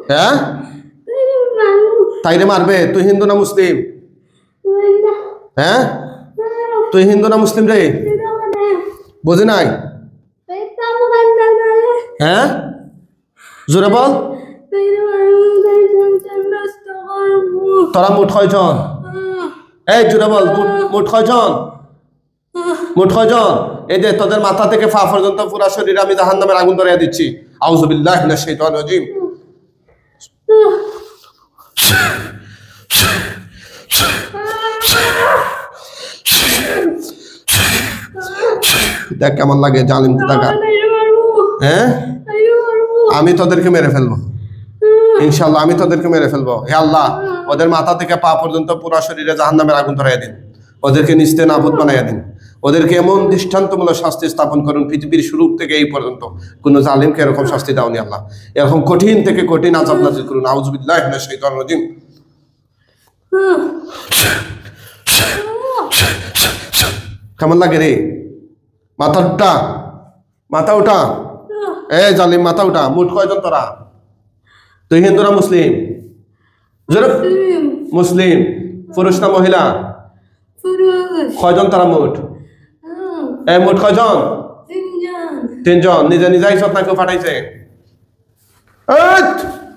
হ্যাঁ তাইরে মারবে তুই হিন্দু না মুসলিম হ্যাঁ তুই হিন্দু না মুসলিম রে বুঝি নাই হ্যাঁ জোরে বল তোরা মোট কয়জন এই জোরে বল মোট কয়জন মোট কয়জন এই যে তোদের মাথা থেকে পা পর্যন্ত পুরো শরীরে আমি জাহান্নামের আগুন ধরিয়ে দিচ্ছি আউযু বিল্লাহি মিনাশ শাইতানির রাজিম দেখ কেমন লাগে জালিম কোথাকার হ্যাঁ আমি তোদেরকে মেরে ফেলবো ইনশাআল্লাহ আমি তোদেরকে মেরে ফেলবো হে আল্লাহ ওদের মাথা থেকে পা পর্যন্ত পুরো শরীরে জাহান্নামের আগুন ধরাইয়া দিন ওদেরকে নিস্তে নাবুদ বানাইয়া দিন ওদেরকে এমন দৃষ্টান্তমূলক শাস্তি স্থাপন করুন পৃথিবীর শুরু থেকে এই পর্যন্ত কোনো জালিমকে এরকম শাস্তি দাওনি আল্লাহ এরকম কঠিন থেকে কঠিন আযাব নাযিল করুন আউযু বিল্লাহি মিনাশ শাইতানির রাজিম কেমন লাগে রে মাথা উঠা এই জালিম মাথা উঠা মুঠ কয়জন তোরা তুই হিন্দু না মুসলিম মুসলিম পুরুষ না মহিলা কয়জন তারা মুঠ এই মুঠ কয়জন তিনজন নিজে নিজে ইজ্জত না কেউ পাঠাইছে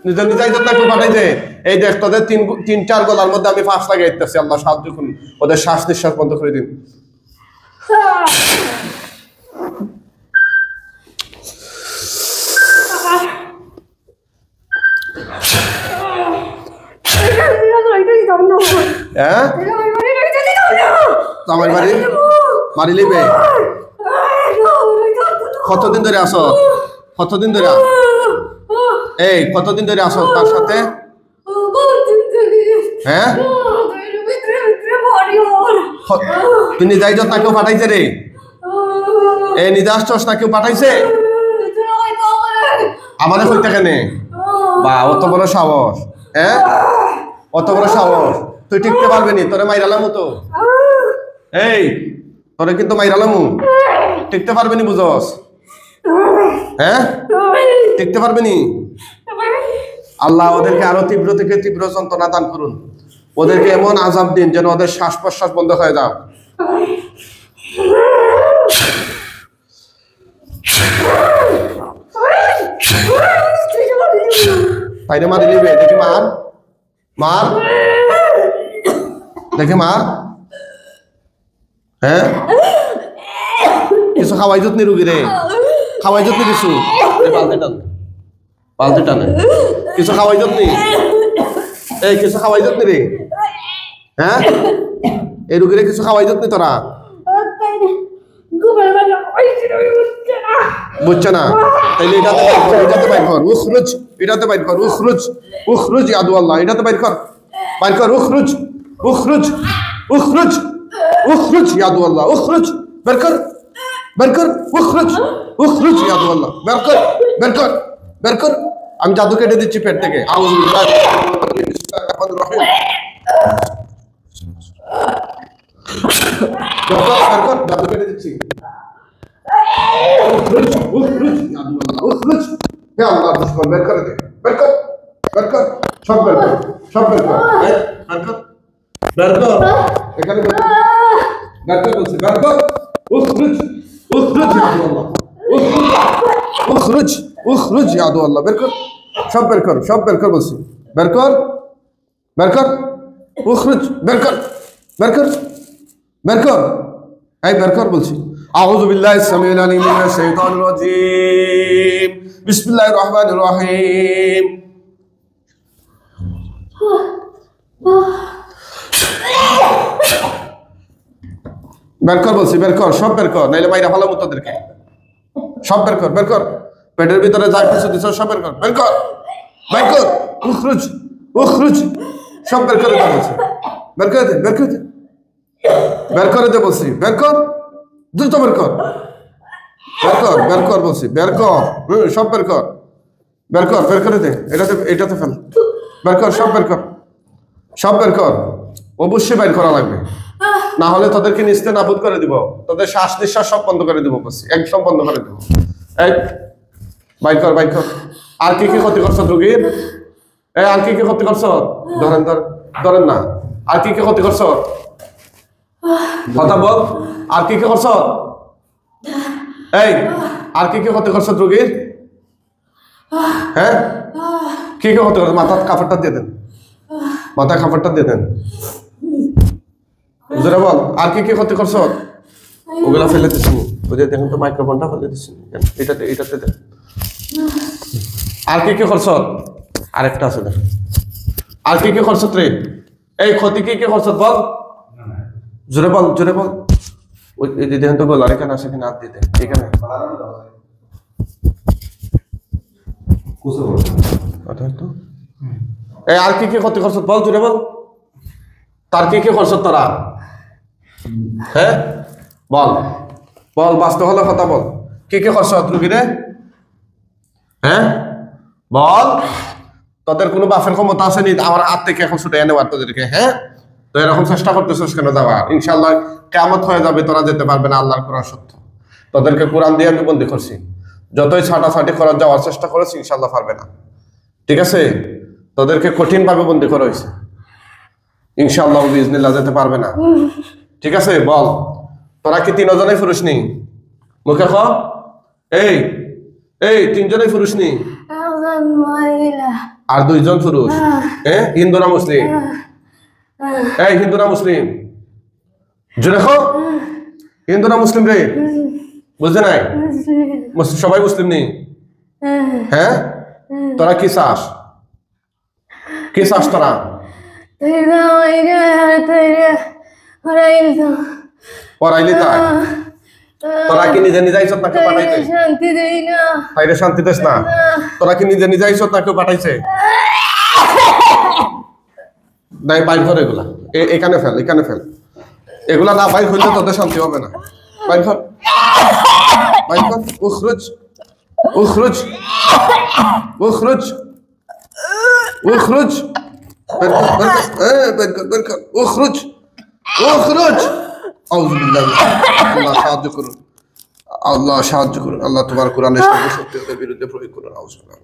নিজে নিজে ইজ্জত না কেউ পাঠাইছে এই দেখ তোদের তিন চার গলার মধ্যে আমি ফাঁস লাগাই দিতেছি আল্লাহ সাহায্য করুন ওদের শ্বাস নিঃশ্বাস বন্ধ করে দিন আমার বাড়ি মারি লিবে কতদিন ধরে আসো কতদিন ধরে এই কতদিন ধরে আসো তার সাথে হ্যাঁ তুই নিজে যাইছ না কেউ পাঠাইছে রে এই নিজে আসছস না কেউ পাঠাইছে আমাদের কইতে কেন বা অত বড় সাহস হ্যাঁ অত বড় সাহস তুই টিকতে পারবি নি তোরে মাইরালামু তো এই তোরে কিন্তু মাইরালামু টিকতে পারবি নি বুঝস হ্যাঁ টিকতে পারবি নি আল্লাহ ওদেরকে আরো তীব্র থেকে তীব্র যন্ত্রণা দান করুন ওদেরকে এমন আযাব দিন যেন ওদের শ্বাস প্রশ্বাস বন্ধ হয়ে যাও তাইরে মারি লিবে দেখি মার মার দেখে মার হ্যাঁ কিছু খাওয়াই যত্নি রুগী রে খাওয়াই যত্নি কিছু পালতে টানে কিছু খাওয়াই যত্নি এই কিছু খাওয়াই যত্নি রে হ্যাঁ এই রুগীরে কিছু খাওয়াই যত্নি তোরা বুঝছে না তাইলে এটাতে বাইর কর উখরুজ এটাতে বাইর কর উখরুজ ইয়াদু আল্লাহ এটাতে বাইর কর উখরুজ উখরুজ উখরুজ উখরুজ ইয়াদু আল্লাহ উখরুজ বের কর উখরুজ ইয়াদু আল্লাহ বের কর আমি জাদু কেটে দিচ্ছি পেট থেকে আউযু বিল্লাহি মিনাশ রাহিম জাদু কেটে দিচ্ছি উখরুজ ইয়াদু আল্লাহ উখরুজ হে আল্লাহ দুশমন বের করে দে বের কর সব বের কর এখানে বের কর বলছি বের কর উখরুজ ইয়াদু আল্লাহ উখরুজ ইয়াদু আল্লাহ বের কর সব বের কর বলছি বের কর উখরুজ বের কর এই বের কর বলছি আউযু বিল্লাহি সামিউল আলিম মিনাশ শাইতানির রাজিম বিসমিল্লাহির রহমানির রহিম বের কর বলছি বের কর সব বের কর নাইলে মাইরা ফেলাম তোদেরকে সব বের কর পেটের ভিতরে যা কিছু দিছ সব বের কর উখরুজ সব বের করে দে বলছি বের করে দে বলছি বের কর দ্রুত বের কর বলছি বের কর সব বের করে দে এটাতে ফেল বের কর সব বের কর অবশ্যই বের করা লাগবে না হলে তোদেরকে নিস্তে নাবুদ করে দিব তোদের শ্বাস নিঃশ্বাস সব বন্ধ করে দিব বলছি একদম বন্ধ করে দিব এই বাইর কর আর কি ক্ষতি করছো রোগীর এই আর কি কি ক্ষতি করছ? ধরেন ধরেন না, আর কি কি ক্ষতি করছ? কথা বল, আর কি কি করছ? এই আর কি কি ক্ষতি করছ রোগীর? হ্যাঁ কি কি ক্ষতি করছ? মাথার কাপড়টা দিয়ে দেন, মাথার কাপড়টা দিয়ে দেন। জোরে বল, আর কি কি ক্ষতি করছ? ওগুলা ফেলে দিচ্ছি, ওই যে দেখুন তো মাইক্রোফোনটা ফেলে দিচ্ছি, এটাতে দেন। আর কি কি করছ? আরেকটা আছে দেখ, আর কি কি করছ রে? এই ক্ষতি কি কি করছ বল, জোরে বল, জোরে বল। ওই দেখুন তো গলার এখানে আছে কিনা, হাত দিতে এখানে। এই আর কি কি ক্ষতি করছ বল, জোরে বল। তার কি কি করছ তোরা? হ্যাঁ বল বল, বাস্তব হলে কথা বল, কি কি করছ রুগীরে? হ্যাঁ বল, তোদের কোনো বাপের ক্ষমতা আছে নি আমার হাত থেকে এখন ছুটে এনে তোদেরকে? হ্যাঁ তো এরকম চেষ্টা করতেছিস কেন যাওয়ার? ইনশাল্লাহ কিয়ামত হয়ে যাবে, তোরা যেতে পারবে না, আল্লাহর কোরআন সত্য। তোদেরকে কোরআন দিয়ে আমি বন্দী করছি, যতই ছাটাছাটি করার যাওয়ার চেষ্টা করেছি ইনশাল্লাহ পারবে না, ঠিক আছে? তোদেরকে কঠিন ভাবে বন্দী করা হয়েছে, ইনশাল্লাহ বিজনিল্লাহ যেতে পারবে না, ঠিক আছে? বল, তোরা কি 3 জনেই পুরুষ নি? মুখে খ, এই এই 3 জনেই পুরুষ নি? আর 2 জন পুরুষ? হ্যাঁ হিন্দু না মুসলিম? এই হিন্দু না মুসলিম? জোরে খ, হিন্দু না মুসলিম রে? বুঝতে নাই? সবাই মুসলিম নি? হ্যাঁ তোরা কি চাস? কি চাস তোরা? পড়াইলি তাই? তোরা কি নিজে নিজে আইছত না কেউ পাঠাইছে? শান্তি দেই না, তাইরে শান্তি দেস না? তোরা কি নিজে নিজে আইছত না কেউ পাঠাইছে? নাই বাইর কর এগুলা, এখানে ফেল, এখানে ফেল, এগুলা না বাইর হইলে তোদের শান্তি হবে না। বাইর কর, বাইর কর, উখরুজ উখরুজ উখরুজ উখরুজ, বের কর, বের কর, বের কর, উখরুজ উখরুজ। আউযুবিল্লাহ, আল্লাহ সাহায্য করুন, আল্লাহ সাহায্য করুন, আল্লাহ তোমার কোরআনের সত্যের বিরুদ্ধে প্রয়োগ করুন। আউযুবিল্লাহ।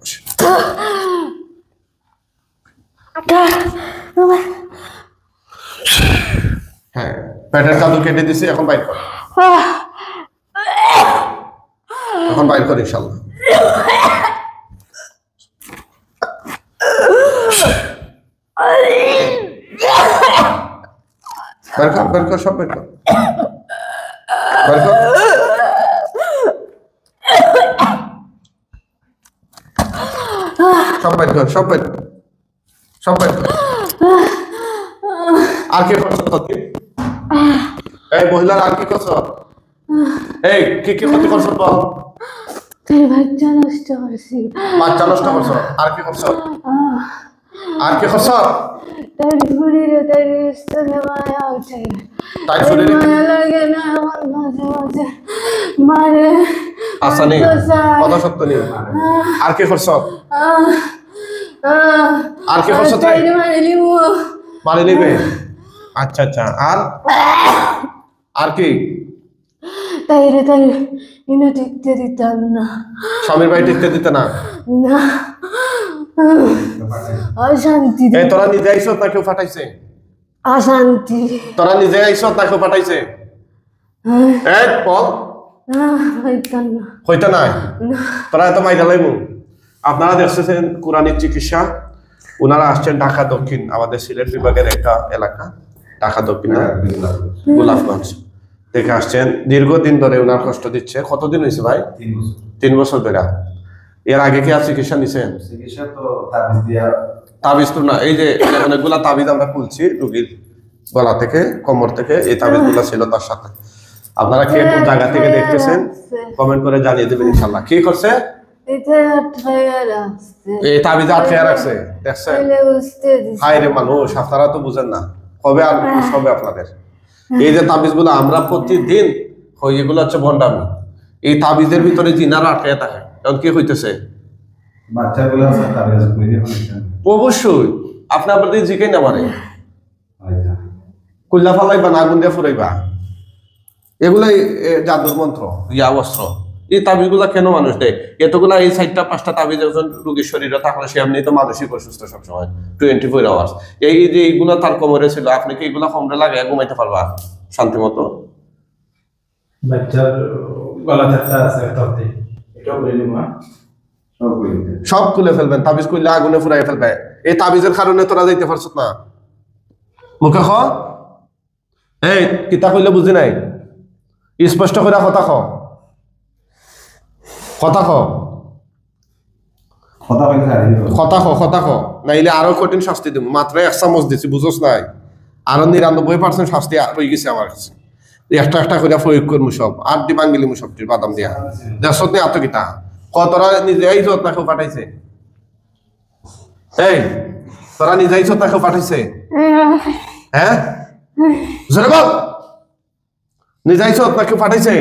হ্যাঁ পেটের কাদু কেটে দিছি, এখন বাইর কর, এখন বাইর কর ইনশাআল্লাহ। বের কর, বের কর, সব বের কর, বের কর। সব বের কর, সব বের কর, সব বের কর। আর কি করছ তোকে? এই মহিলার আর কি করছ? এই কি কি ক্ষতি করছ বল? তোর বাচ্চা নষ্ট করছি। বাচ্চা নষ্ট করছ, আর কি করছ? আর কি করছ? তার শরীরে তার স্তনে মায়া উঠে, তাই শরীরে মায়া লাগে না আমার, মাঝে মাঝে মারে। আচ্ছা নেই, কথা সত্য নেই। আর কি করছ? আর কি করছ? মারি নিবে? আচ্ছা আচ্ছা, আর আর কি? তাইরে তাই ইনা টিকতে দিতাম না, স্বামীর বাড়ি টিকতে দিতে না? না অশান্তি। এই তোরা নিজে আইছত না কেউ পাঠাইছে? অশান্তি। তোরা নিজে আইছত না কেউ পাঠাইছে? এই বল, হইতাম না, হইতে নাই? তোরা এত মাইরা লাইব? আপনারা দেখছেন কোরআনিক চিকিৎসা, ওনারা আসছেন ঢাকা দক্ষিণ, আমাদের সিলেট বিভাগের একটা এলাকা, ঢাকা দক্ষিণ গোলাপগঞ্জ দেখে আসছেন। দীর্ঘদিন ধরে ওনার কষ্ট দিচ্ছে। কতদিন হয়েছে ভাই? 3 বছর ধরে। এর আগে কি আর চিকিৎসা নিছেন? চিকিৎসা তো তাবিজ দিয়া, তাবিজ তো না, এই যে অনেকগুলা তাবিজ আমরা খুলছি রুগীর গলা থেকে, কোমর থেকে, এই তাবিজগুলা ছিল তার সাথে। আপনারা কে কোন জায়গা থেকে দেখতেছেন কমেন্ট করে জানিয়ে দেবেন ইনশাআল্লাহ। কি করছে? এই তাবিজ আটকে রাখছে, দেখছেন? হায় রে মানুষ, আপনারা তো বুঝেন না, কবে আর হবে আপনাদের। এই যে তাবিজগুলো আমরা প্রতিদিন হই, এগুলো হচ্ছে ভণ্ডামি। এই তাবিজের ভিতরে জিনারা আটকে থাকে। এখন কি হইতেছে? বাচ্চাগুলো আছে তাবিজ কইরে হইছে। অবশ্যই আপনি আপনাদের জিকে না মারে, আচ্ছা কুল্লা ফালাইবা না, আগুন দিয়ে ফুরাইবা, এগুলাই জাদুর মন্ত্র, ইয়া অস্ত্র। এই তাবিজগুলা কেন মানুষ দেয়? এতগুলা এই 4টা-5টা তাবিজ একজন রোগীর শরীরে থাকলে সে এমনি তো মানসিক অসুস্থ সবসময় 24 আওয়ার্স। এই যে এইগুলা তার কোমরে ছিল, আপনি কি এইগুলা কমরে লাগে ঘুমাইতে পারবা শান্তি মতো? বাচ্চার গলাতে একটা আছে তাতে এটা বলে নিব না সব বলে দিতে সব খুলে ফেলবেন, তাবিজ খুললে আগুনে ফুরাই ফেলবে। এই তাবিজের কারণে তোরা যাইতে পারছ না। মুখে খ, এই কিতা কইলে বুঝি নাই, স্পষ্ট করে কথা খ, কথা খ, কথা কইতে হারি দিব কথা খ, কথা খ, নাইলে আরো কঠিন শাস্তি দিব। মাত্র 1 চামচ দিছি, বুঝোস নাই? আরো 99% শাস্তি রয়ে গেছে আমার কাছে। একটা একটা করে প্রয়োগ করবো সব, আর দি বাঙ্গিলি মু সবটির বাদাম দিয়া দেশত নিয়ে আত্মকিতা কতরা নিজে ইজত না কেউ পাঠাইছে? এই তোরা নিজে ইজত না কেউ পাঠাইছে? হ্যাঁ জোরে বল, নিজে ইজত না কেউ পাঠাইছে?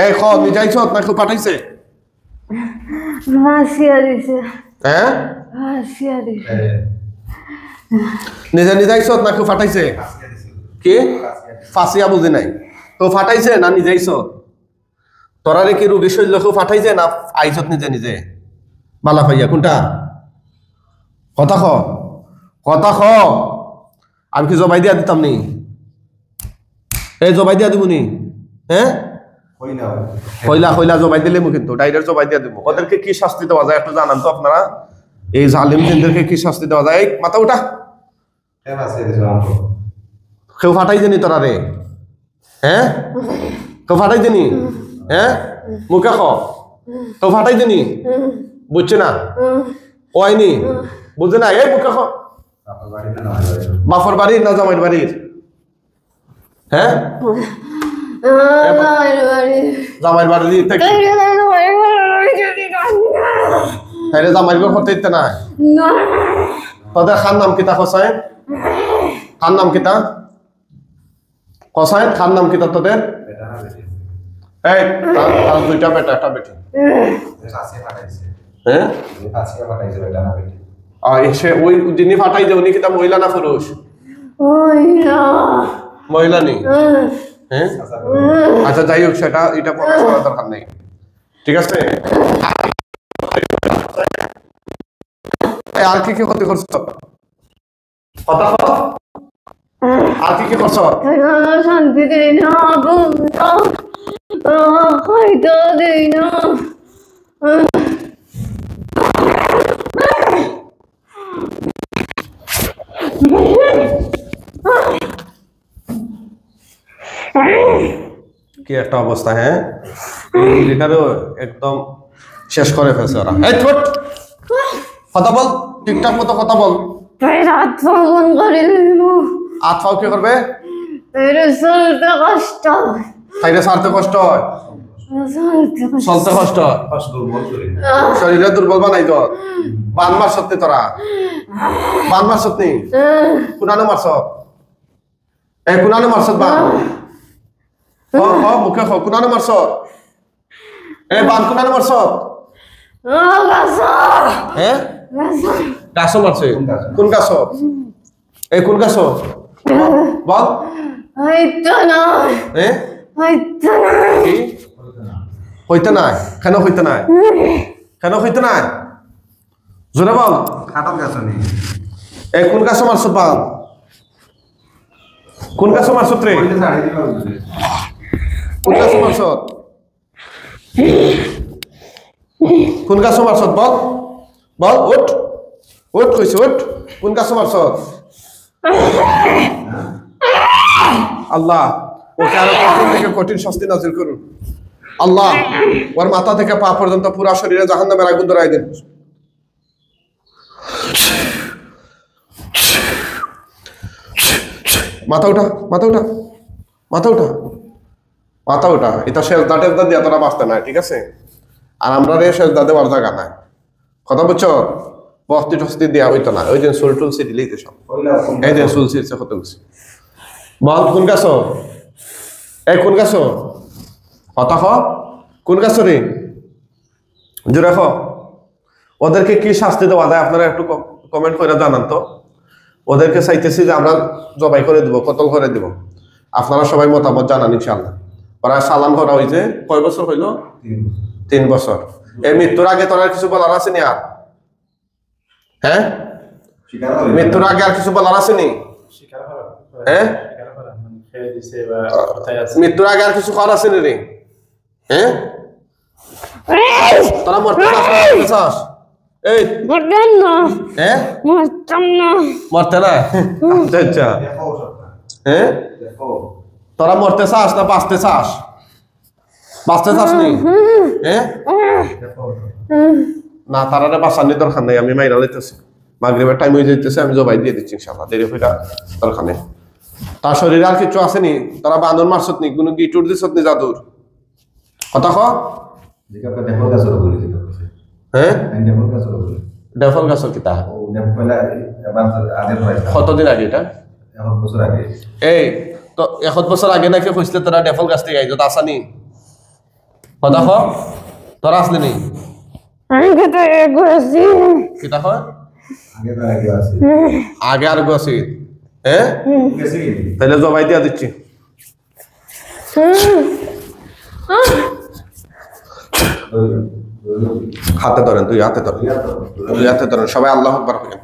এই খ, নিজে ইজত না কেউ পাঠাইছে? ফাঁসিয়া দিছে, হ্যাঁ ফাঁসিয়া দিছে। নিজে নিজে ইজত না কেউ পাঠাইছে? কি ফাঁসিয়া বুঝি নাই তো ফাটাইছে না নিজে ইজত? তোরা রে কি রোগী শৈল্য কেউ ফাটাইছে না আইজত নিজে নিজে বালা পাইয়া? কোনটা? কথা খ, কথা খ। আমি কি জবাই দিয়া দিতাম নি? এই জবাই দিয়া দিব নি? হ্যাঁ কইলা কইলা কইলা জবাই দিলে মু কিন্তু ডাইরেক্ট জবাই দিয়া দিব। ওদেরকে কি শাস্তি দেওয়া যায় একটু জানান তো আপনারা? এই জালিম জিনদেরকে কি শাস্তি দেওয়া যায়? এই মাথা উঠা, কেন আছে দিছো আমকো কেউ ফাটাইছে নি তোরা রে? হ্যাঁ কেউ ফাটাইছে নি? হ্যাঁ মুখে খ, কেউ ফাটাইছে নি? বুঝছে না ওইনি বুঝে না? এই মুখে খ, আপনার বাড়ি না হয় বাফর বাড়ির না জামাইর বাড়ির? হ্যাঁ জামাইর বাড়ির থেকে তাইলে জামাইর ঘর করতে দিতে না? তোদের খান নাম কিতা কসায়? খান নাম কিতা কসায়? খান নাম কিতা তোদের? বেটা না বেটি এই তার 2টা বেটা একটা বেটি। ফাঁসি পাঠাইছে হ্যাঁ ফাঁসি পাঠাইছে বেটা না বেটি এসে ওই যিনি ফাটাই যে উনি কিতা মহিলা না পুরুষ? মহিলা নি? হ্যাঁ আচ্ছা যাই হোক, সেটা এটা প্রকাশ করার দরকার নেই, ঠিক আছে? আর কি কি ক্ষতি করছো? কথা বল, আর কি কি করছো? শান্তি দেই না, হয়তো দেই না। কি একটা অবস্থা! হ্যাঁ এটারও একদম শেষ করে ফেলছে ওরা। এই ছোট কথা বল, ঠিকঠাক মতো কথা বল। রাত ফোন করে আত্মাও কি করবে? চলতে কষ্ট, তাইলে সারতে কষ্ট হয়, চলতে কষ্ট হয়, ফাঁস দুর্বল শরীর শরীরে দুর্বল বানাই তো। বান মার সত্যি তোরা, বান মার সত্যি কুনানো মারছ? এই কুনানো মারছ? বান মুখে খ, কুনানো মারছ? এই বান কুনানো মারছ? হ্যাঁ গাছ মারছে? কোন গাছ? এই কোন গাছ বল? কি হইতে নাই? কেন হইতে নাই? কেন হইতে নাই? জোরে বল। খাটাত গেছ নি এই কোন গাছ মারছ? বাল কোন গাছ মারছ রে? কইলে ছাড়ি দিবা বুঝে কোন গাছ মারছ? কোন গাছ মারছ? বল বল, উঠ উঠ কইছ, উঠ। কোন গাছ মারছ? আল্লাহ ওকে আরো কঠিন থেকে কঠিন শাস্তি নাজিল করুন। আল্লাহ ওর মাথা থেকে পা পর্যন্ত পুরা শরীরে জাহান্নামের আগুন ধরাই দেন। মাথা উঠা, মাথা উঠা, মাথা উঠা, মাথা উঠা। এটা সেজদা টেজদা দিয়ে তোরা বাঁচতে নাই, ঠিক আছে? আর আমরা রে সেজদা দেওয়ার জায়গা নাই, কথা বুঝছো? বস্তি টস্তি দেওয়া হইতো না। ওই যে সুল টুলসি দিলেই তো সব। কইলা এই যে সুলসি কত গেছে। বল কোন গাছ? এই কোন গাছ? কথা খ, কোন গাছ রে? জোরে খ। ওদেরকে কি শাস্তি দেওয়া যায় আপনারা একটু কমেন্ট করে জানান তো। ওদেরকে চাইতেছি যে আমরা জবাই করে দিব, কতল করে দিব। আপনারা সবাই মতামত জানান ইনশাআল্লাহ। ওরা সালাম করা হয়েছে কয় বছর হইল 3 বছর এই মৃত্যুর আগে তোর আর কিছু বলার আছে নি আর হ্যাঁ মৃত্যুর আগে আর কিছু বলার আছে নি হ্যাঁ মৃত্যুর আগে আর কিছু করার আছে নি রে হ্যাঁ তোরা মরতে চাস এই মরবেন না হ্যাঁ মরতাম না মরতে না আচ্ছা আচ্ছা হ্যাঁ তোরা মরতে চাস না বাঁচতে চাস নি হ্যাঁ না তারা বাঁচানোর দরকার নেই আমি মাইরা লইতেছি মাগরিবের টাইম হয়ে যাইতেছে আমি জবাই দিয়ে দিচ্ছি ইনশাআল্লাহ দেরি হইলা দরকার নেই তার শরীরে আর কিছু আসেনি তোরা বাঁধন মারছত নি কোনো গিটুর দিছত নি জাদুর কথা ক হ্যাঁ ডেফল গাছ কিতা কতদিন আগে এটা এই তো 1 বছর আগে নাকি কইছিলে তোরা ডেফল গাছ থেকে আইজত আসানি কথা ক তোরা আসলি নি আমি তো এগো আছি কিতা হয় আগে আর গছি হ্যাঁ তাহলে জবাই দিয়া দিচ্ছি হাতে ধরেন তুই হাতে ধরেন সবাই আল্লাহু আকবার বলেন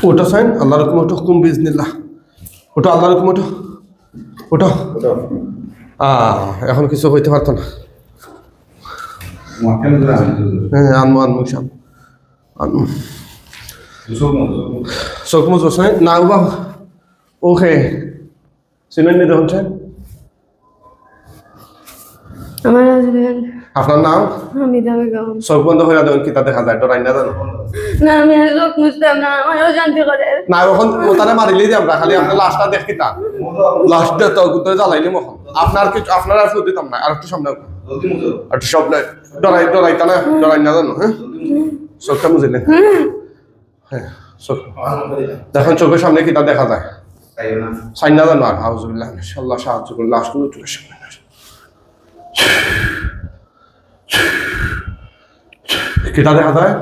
ওটা সাইন আল্লাহর হুকুম ওঠো হুকুম বিজনিল্লাহ ওটা আল্লাহর হুকুম ওঠো এখন কিছু হইতে পারতো না হ্যাঁ আনমু সব আনমু চোখ মুজো সাইন না বাবা ওকে চিনেন নি দেখুন সাইন আমার হাজবেন্ড আপনার নাম আমি যাবে গাউন চোখ বন্ধ করে দেবেন কিতা দেখা যায় ডরাই না জানো না আমি আর লোক মুছতাম না আমারও শান্তি করে না এখন ওটারে মারিলেই যে আমরা খালি আপনার লাশটা দেখি তা লাশটা তো গুতরে জ্বালাইলি মখন আপনার কিছু আপনার আর ফুট দিতাম না আর একটু সামনে একটু সামনে ডরাই তা না ডরাই না জানো হ্যাঁ চোখটা বুঝিলেন হ্যাঁ চোখ দেখেন চোখের সামনে কিতা দেখা যায় সাইন না জানো আর হাউজুবিল্লাহ ইনশাআল্লাহ সাহায্য করে লাশগুলো চোখের সামনে কিতা দেখা যায়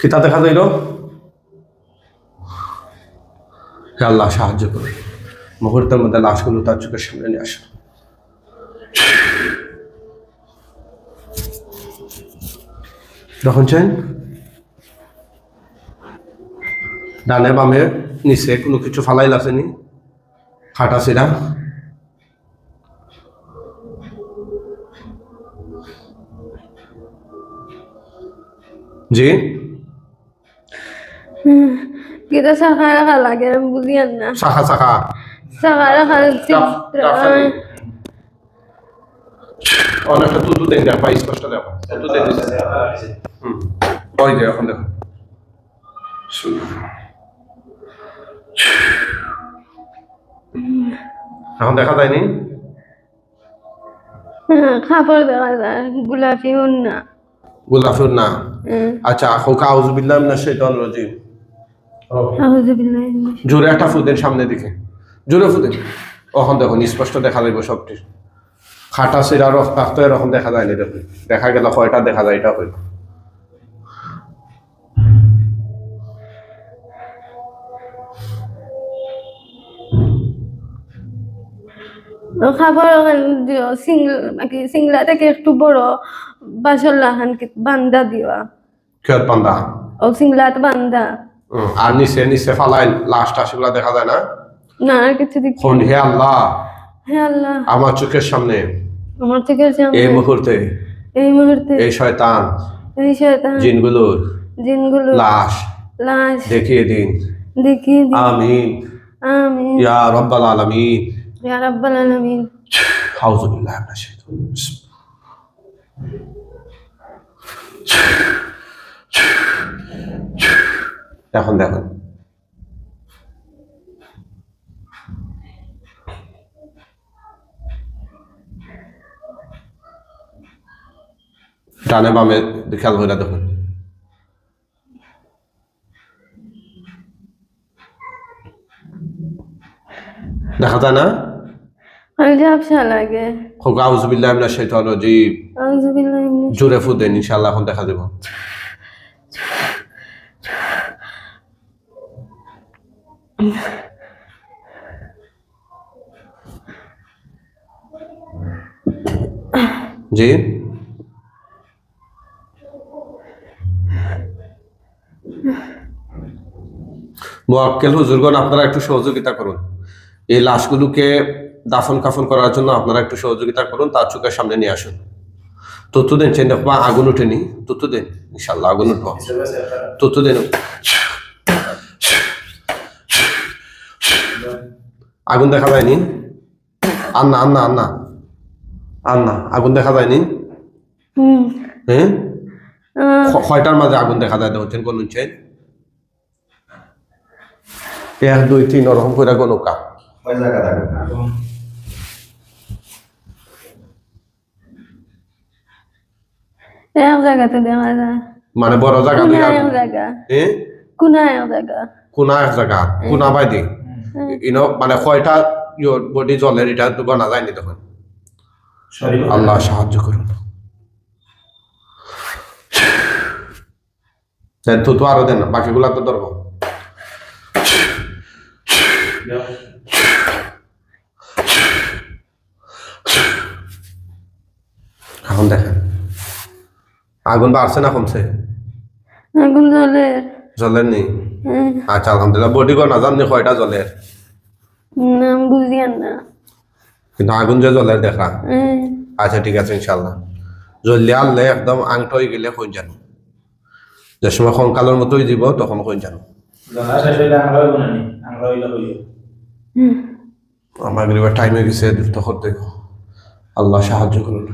কিতা দেখা যাইল হে আল্লাহ সাহায্য করে মুহূর্তের মধ্যে লাশগুলো তার চোখের সামনে নিয়ে আসে যখন চান ডানে বামে নিচে কোনো কিছু ফালাইল আসেনি খাটা সিরা জি কিতা শাখা রাখা লাগে আমি বুঝিয়ান না শাখা শাখা শাখা রাখা অনেকটা তুতু দেন না পাই স্পষ্ট দেখো তুতু দেন ওই যে এখন দেখো এখন দেখা যায়নি খাবার দেখা যায় গোলাপি না গোলাফির না আচ্ছা হোকা আউযুবিল্লাহি মিনাশ শাইতানির রাজিম আউযুবিল্লাহি মিনাশ জোরে একটা ফুদেন সামনে দিকে জোরে ফুদেন এখন দেখুন স্পষ্ট দেখা যাইব সবটি খাটা সিরা রক্তাক্ত এরকম দেখা যায়নি দেখুন দেখা গেল কয়টা দেখা যায় এটা হইল খাবার দিও সিংলা থেকে একটু বড় বাসর লাহান বান্দা দিও খেত পান্দা ও সিংলাত বান্দা আর নিচে নিচে ফালাই লাশটা সেগুলা দেখা যায় না না আর কিছু দেখি কোন হে আল্লাহ হে আল্লাহ আমার চোখের সামনে আমার থেকে এই মুহূর্তে এই শয়তান জিনগুলোর লাশ দেখিয়ে দিন আমিন আমিন ইয়া রাব্বাল আলামিন ইয়া রাব্বাল আলামিন আউযু বিল্লাহি মিনাশ শাইতানির রাজিম এখন দেখুন ডানে বামে খেয়াল করে দেখুন দেখা যায় না আমি ঝাপসা লাগে হোক আউযুবিল্লাহি মিনাশ শাইতানির রাজিম আউযুবিল্লাহি মিনাশ জোরে ফু দেন ইনশাআল্লাহ এখন দেখা দেব জি মুআক্কেল হুজুরগণ আপনারা একটু সহযোগিতা করুন এই লাশগুলোকে দাফন কাফন করার জন্য আপনারা একটু সহযোগিতা করুন তার চোখের সামনে নিয়ে আসুন তথ্য দেন চেন দেখবা আগুন উঠেনি তথ্য দেন ইনশাআল্লাহ আগুন উঠবো তথ্য দেন আগুন দেখা যায়নি আন্না আন্না আন্না আন্না আগুন দেখা যায়নি হ্যাঁ কয়টার মাঝে আগুন দেখা যায় দেখছেন কোন চেন 1 2 3 ওরকম করে গণকা ওই জায়গা দেখো এক জায়গাতে দেখা যায় মানে বড় জায়গা কোনা এক জায়গা হ্যাঁ কোনা এক জায়গা কোনা এক জায়গা কোনা বাইদি ইনো মানে কয়টা বডি জলের এটা তো গনা যায়নি তখন আল্লাহ সাহায্য করুন দেন তো আরো দেন বাকিগুলা তো ধরবো এখন দেখেন আগুন বাড়ছে না কমছে আগুন জ্বলের জলের নেই আচ্ছা আলহামদুলিল্লাহ বডি গনা জাননি কয়টা জলের নাম বুঝিয়ান না কিন্তু আগুন যে জলের দেখা আচ্ছা ঠিক আছে ইনশাল্লাহ জ্বললে আনলে একদম আংট হয়ে গেলে কই জানো যে সময় কঙ্কালের মতোই দিব তখন কই জানো আমার গরিবের টাইম হয়ে গেছে দ্রুত করতে আল্লাহ সাহায্য করুন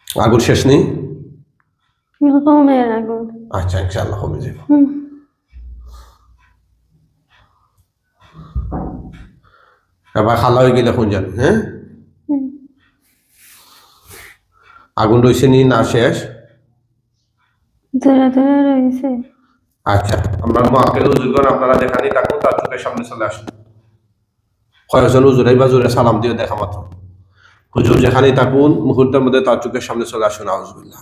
আগুন শেষ নেই কমের আগুন আচ্ছা ইনশাআল্লাহ কমে যাব এবার খালা হয়ে গেলে কোন জানি হ্যাঁ আগুন রয়েছে নি না শেষ ধরে ধরে রয়েছে আচ্ছা আমরা মুআক্কেল হুজুরগণ আপনারা দেখানি থাকুন তার চোখের সামনে চলে আসুন কয়েকজন হুজুরাই বা জোরে সালাম দিয়ে দেখা মাত্র হুজুর যেখানেই থাকুন মুহূর্তের মধ্যে তার চোখের সামনে চলে আসুন আউযুবিল্লাহ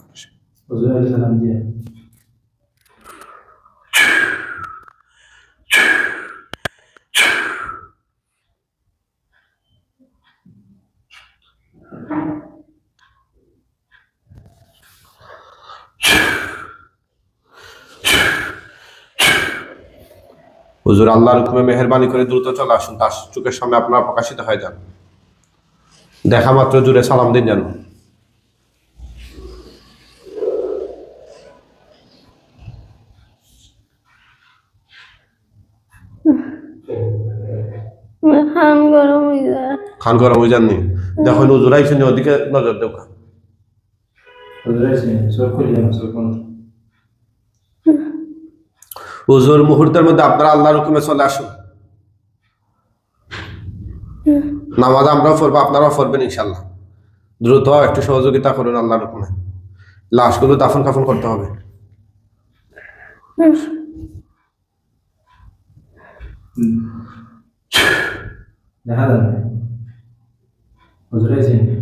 হুজুর আল্লাহর হুকুমে মেহেরবানি করে দ্রুত চলে আসুন তার চোখের সামনে আপনারা প্রকাশিত হয়ে যান দেখা মাত্র জুড়ে সালাম দিন জানো খান গরম হয়ে যায় খান গরম হয়ে যাননি দেখো হুজুর আইসেন ওদিকে নজর দেও হুজুর মুহূর্তের মধ্যে আপনারা আল্লাহর হুকুমে চলে আসুন নামাজ আমরাও পড়বো আপনারাও পড়বেন ইনশাল্লাহ দ্রুত একটু সহযোগিতা করুন আল্লাহর হুকুমে লাশগুলো দাফন কাফন করতে হবে দেখা যাবে বুঝতে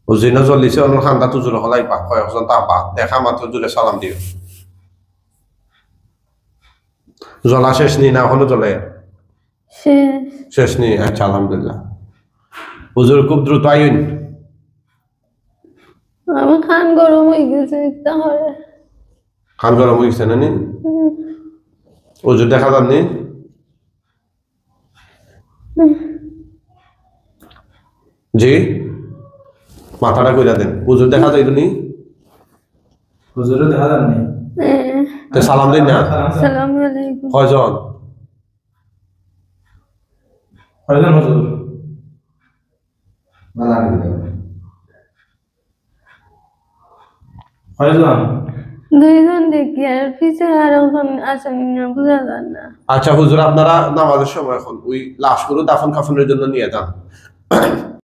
উজিনা চলিছে অনুর খান্দা তো জোরে হলাই পা কয়েকজন তা পা দেখা মাত্র জোরে সালাম দিও জ্বলা শেষ নি না এখনো জ্বলে শেষ শেষ নি আচ্ছা আলহামদুলিল্লাহ হুজুর খুব দ্রুত আইন আমার খান গরম হয়ে গেছে তাহলে খান গরম হয়ে গেছে না নি হুজুর দেখা যাননি জি মাথাটা কইরা দেন হুজুর দেখা যাইতো নি হুজুরে দেখা যাননি তো সালাম দিন না আসসালামু আলাইকুম। কয়জন কয়জন হুজুর কয়জন দুইজন দেখি আর পিছনে আর একজন আসেন না, বোঝা যায় না। আচ্ছা হুজুর আপনারা নামাজের সময় এখন ওই লাশগুলো দাফন কাফনের জন্য নিয়ে যান